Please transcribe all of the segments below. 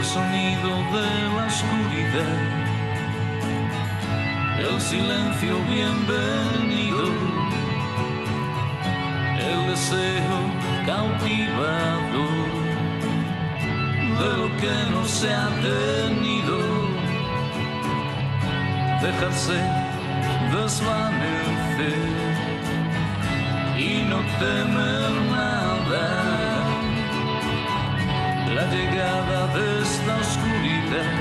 sonido de la oscuridad, el silencio bienvenido, el deseo cautivador de lo que no se ha tenido, dejarse desvanecer y no temer nada. La llegada de esta oscuridad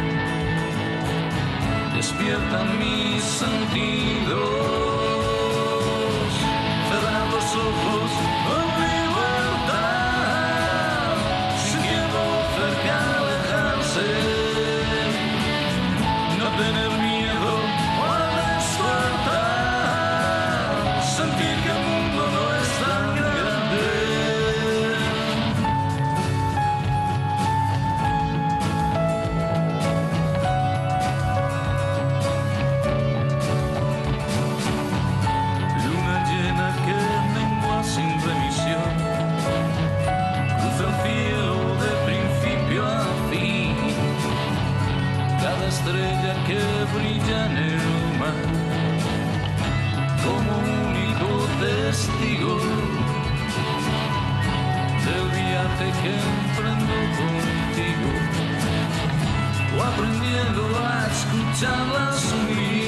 despierta mis sentidos, cerrar los ojos en libertad, sintiendo cerca alejarse, no tener miedo al despertar, sentir que el mundo no es tan grande. Luna llena que mengua sin remisión, cruza el cielo de principio a fin, cada estrella que brilla en el mar como único testigo del viaje que emprendo contigo, o aprendiendo a escuchar la sonrisa